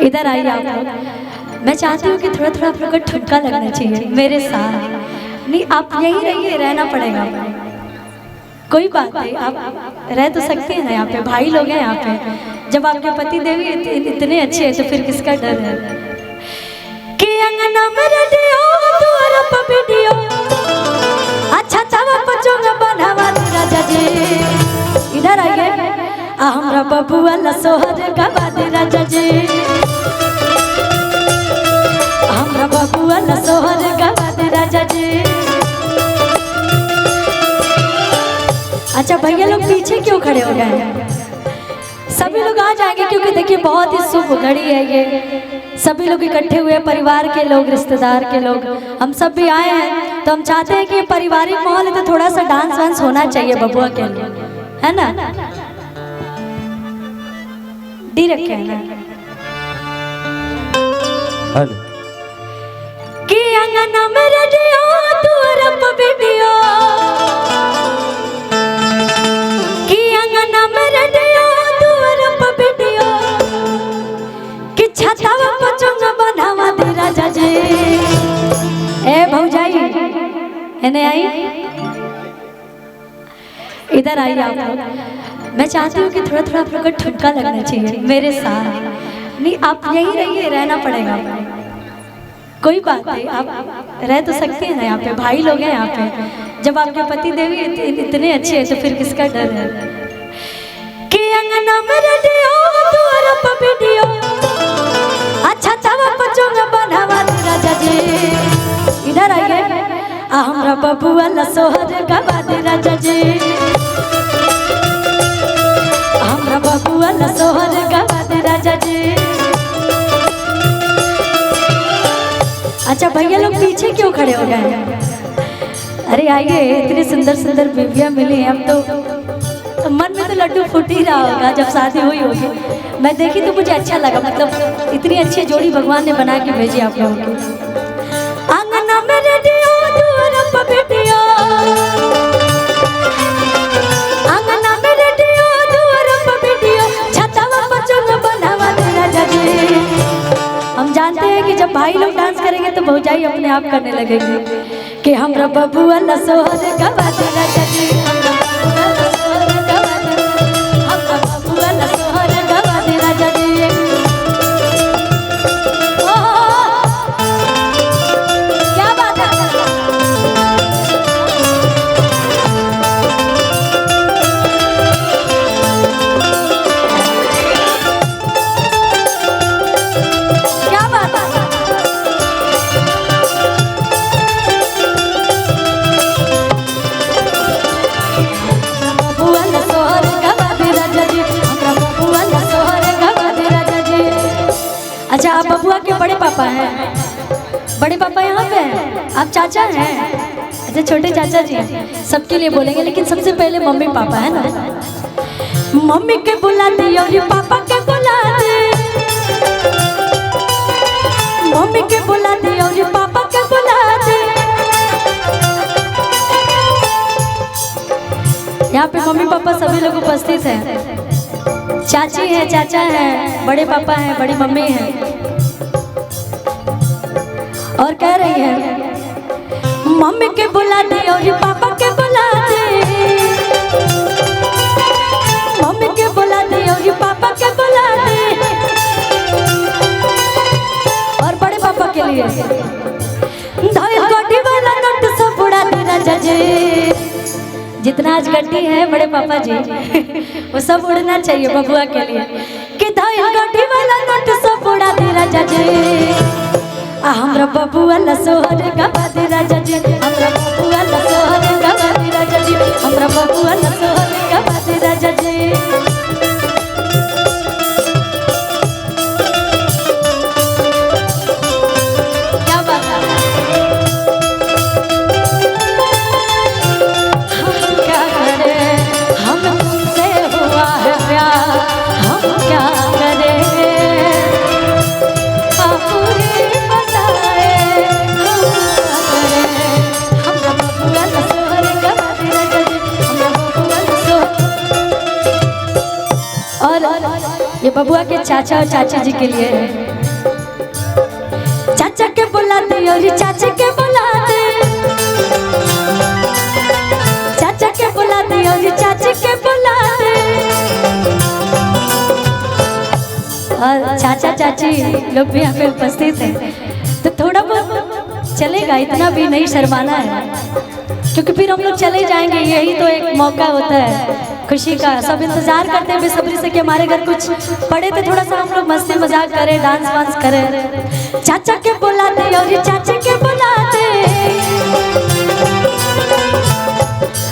इधर आइए आप लोग। मैं चाहती हूँ कि थोड़ा थोड़ा आप लोग को ठुमका लगना चाहिए मेरे साथ। नहीं आप यहीं रहिए, रहना पड़ेगा, कोई बात नहीं, आप रह तो सकते हैं ना यहाँ पे, भाई लोग हैं यहाँ पे। जब आपके पति देवी इतने अच्छे हैं तो फिर किसका डर है। कि अंगना में रेडियो द्वार पर वीडियो अच्छा चावा पचोंगा बनावा राजा जी। इधर आइए, हमरा बबुआ लसोहर गवा दे राजा जी, हमरा बबुआ लसोहर गवा दे राजा जी। अच्छा भैया लोग पीछे क्यों खड़े हो गए हैं? सभी लोग आ जाएंगे क्योंकि देखिए बहुत ही शुभ घड़ी है ये। सभी लोग इकट्ठे हुए, परिवार के लोग, रिश्तेदार के लोग, हम सब भी आए हैं। तो हम चाहते हैं कि पारिवारिक माहौल है तो थोड़ा सा डांस वांस होना चाहिए बबुआ के लिए, है ना? डी रखे हैं ना? कि अंगना में रेडियो द्वार पर वीडियो, कि अंगना में रेडियो द्वार पर वीडियो, कि छतावा पचोंगा बनावा दे राजा जी। ए भौजाई एने आई, इधर आइए आप लोग। मैं चाहती हूँ कि थोड़ा थोड़ा आप लोग को ठुमका लगना चाहिए मेरे साथ। नहीं आप यहीं रहिए, रहना पड़ेगा, कोई बात नहीं, आप रह तो सकते हैं ना यहाँ पे, भाई लोग हैं यहाँ पे। जब आपके पति देवी इतने अच्छे हैं तो फिर किसका डर है। कि अंगना में रेडियो द्वार पर वीडियो अच्छा चावा पचोंगा बनावा दे राजा जी। इधर आइए, हमरा बबुआ लसोहर गवा दे राजा जी, हमरा बबुआ लसोहर गवा दे राजा जी। अच्छा भैया लोग पीछे क्यों खड़े हो गए हैं? अरे आइए, इतनी सुंदर सुंदर बीवियां मिली हैं। अब तो मन में तो लड्डू फूट ही रहा होगा जब शादी हुई होगी। मैं देखी तो मुझे अच्छा लगा, मतलब इतनी अच्छी जोड़ी भगवान ने बना के भेजी आप लोगों को। आंगना में रेडियो द्वार पर वीडियो, आंगना में रेडियो द्वार पर वीडियो, छतावा पचोंगा बनावा दे राजा जी। हम जानते हैं कि जब भाई लोग डांस करेंगे तो भौजाई अपने आप करने लगेंगे कि हमरा बबुआ लसोहर गवा दे राजा जी, हमरा बबुआ लसोहर गवा दे राजा जी। क्या बात है? क्या बात है? बबुआ लसोहर गवा दे राजा जी, हमरा बबुआ लसोहर गवा दे राजा जी। अच्छा आप बबुआ के बड़े पापा हैं? बड़े पापा यहाँ पे हैं? आप चाचा हैं? अच्छा छोटे चाचा जी हैं। सबके लिए बोलेंगे लेकिन सबसे पहले मम्मी पापा है ना। मम्मी के बुला दे और पापा के बुला दे, मम्मी के बुला दे और पापा के बुला दे। यहाँ पे मम्मी पापा सभी लोग उपस्थित हैं। चाची है, चाचा है, बड़े पापा हैं, बड़ी मम्मी है। और कह रही है मम्मी के बुला दे और पापा के बुला दे, मम्मी के बुला दे और पापा के बुला दे। और बड़े पापा के लिए धोइल गोटी वाला नोट सब उड़ा दे राजा जी। जितना आज गड्डी है बड़े पापा जी वो सब उड़ना चाहिए बबुआ के लिए। कि धोइल गोटी वाला नोट सब उड़ा दे राजा जी, हमरा बबुआ लसोहर गवा दे राजा जी, हमरा बबुआ लसोहर गवा दे राजा जी, हमरा बबुआ लसोहर गवा दे राजा जी। चाचा और चाची जी के लिए है। चाचा के बुलाते और चाची के बुलाते, चाचा के बुलाते और चाची के बुलाते, और चाचा चाची लोग भी यहाँ पे उपस्थित हैं, तो थोड़ा बहुत चलेगा, इतना भी नहीं शर्माना है, क्योंकि फिर हम लोग चले जाएंगे। यही तो एक मौका होता है खुशी का। सब इंतजार करते हैं बेसब्री से कि हमारे घर कुछ पड़े तो थोड़ा सा हम लोग मस्ती मजाक करें, डांस वांस करें। चाचा के बुलाते और चाची के बुलाते।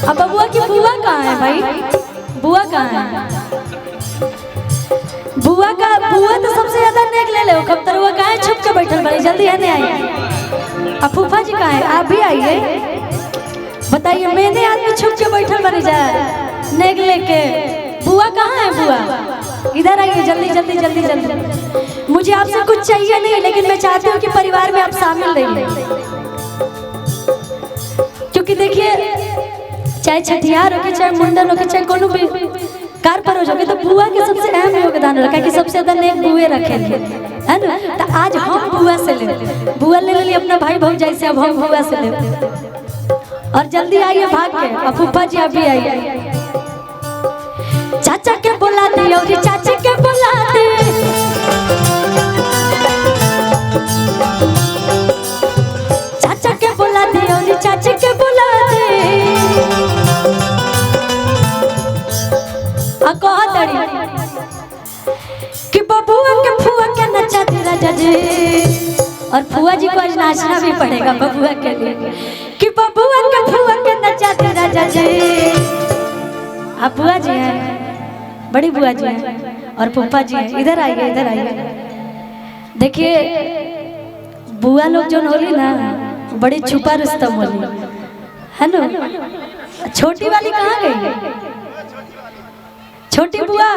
अब बबुआ की बुआ कहाँ है भाई? बुआ कहाँ है? बुआ तो सबसे ज्यादा नेक ले लो। कब तक वो कहाँ है? छुप के बैठल बड़ी, जल्दी है नहीं आई। अब फूफा जी कहाँ है? आप भी आइए, बताइए। मैंने आदमी छुप के बैठल बनी जाए नेक लेके। बुआ कहाँ है? बुआ इधर आइए, जल्दी जल्दी जल्दी जल्दी। मुझे आपसे कुछ चाहिए नहीं, लेकिन मैं चाहती हूँ कि परिवार में आप शामिल रहिए, क्योंकि देखिए चाहे छठियार हो के, चाहे मुंडन हो के, चाहे कोनो भी कार पर हो जाओगे, तो बुआ के सबसे अहम योगदान रखा कि सबसे ज्यादा नेक बुए रखे है ना। तो आज हम बुआ से ले, बुआ ले लिए अपना भाई भौजाई से, अब हम बुआ से ले। और जल्दी आइए भाग के। अब फूफा जी आप भी आइए। चाचा के बुलाते और चाची के बुलाते, चाचा के बुलाते और चाची के बुलाते। कि बबुआ के फुआ के नचाते राजा जी, और फुआ जी को आज नाचना भी पड़ेगा बबुआ के लिए। कि बबुआ के फुआ के नचाते राजा जी। आप बुआ जी हैं, बड़ी बुआ जी हैं, और फूफा जी हैं। इधर आइए, इधर आइए। देखिए बुआ लोग जो होली ना, बड़ी छुपा रुस्तम होली है ना। छोटी वाली कहाँ गई? छोटी बुआ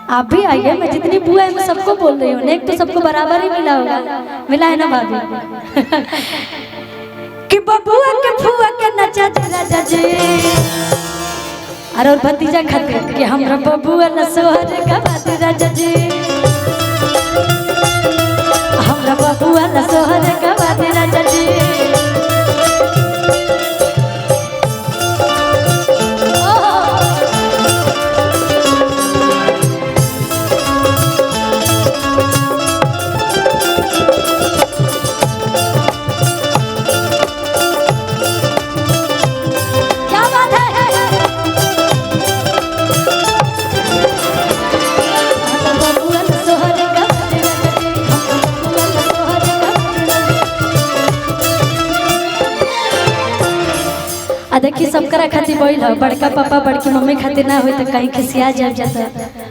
आप भी आइए। मैं जितनी बुआ है मैं सबको बोल रही हूँ, नेक तो सबको बराबर ही मिला होगा, मिला है ना भाभी? कि बबुआ के फुआ के नचाते राजा जी, और भतीजा खातिर कि हमरा बबुआ न सोहर गवाते राजा जी, हमरा बबुआ न सोहर गवाते राजा जी। देखिए सबकरा खातिर बैल हो, बड़का पापा बड़की मम्मी खातिर ना हो तो कहीं खिसिया जाए जाता,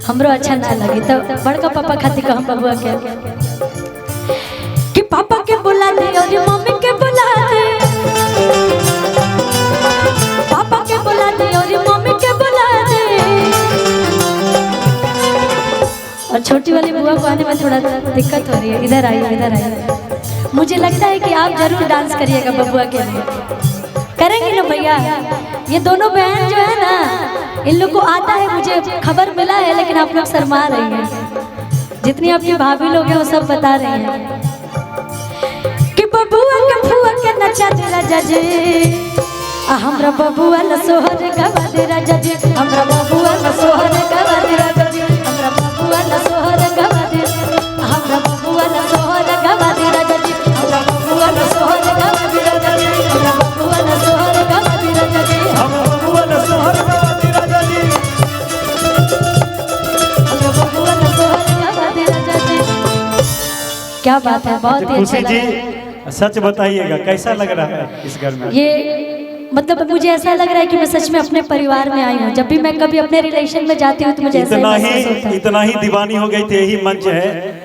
हमरो अच्छा ना लगे। तो बड़का पापा खातिर कहम बबुआ के कि पापा के बुला दे और मम्मी के बुला दे, पापा के बुला दे और मम्मी के बुला दे। और छोटी वाली बुआ को आने में थोड़ा दिक्कत हो रही है। इधर आइए, इधर आइए। मुझे लगता है कि आप जरूर डांस करिएगा बबुआ के लिए। करेंगे ना भैया? ये दोनों बहन जो है ना, इन लोग को आता है, मुझे खबर मिला है, लेकिन आप लोग शर्मा रही हैं। जितनी आपकी भाभी लोग हैं वो सब बता रही हैं कि बबुआ के फुआ के नचाते राजा जी, हमरा बबुआ न सोहर गवाते राजा जी, हमरा बबुआ न सोहर गवाते राजा जी, हमरा बबुआ न सोहर गवाते, हमरा बबुआ न सोहर गवाते राजा जी, हमरा बबुआ न सोहर गवाते राजा जी, हमरा बबुआ न सोहर गवाते राजा जी, हमरा बबुआ न सोहर गवाते राजा जी, हमरा बबुआ न सोहर गवाते राजा जी। क्या बात है, बहुत ही अच्छा लगा। सच बताइएगा कैसा लग रहा है इस घर में? ये मतलब मुझे ऐसा लग रहा है कि मैं सच में अपने परिवार में आई हूँ। जब भी मैं कभी अपने रिलेशन में जाती हूँ तो मुझे ऐसा इतना ही दीवानी हो गई थी। यही मंच है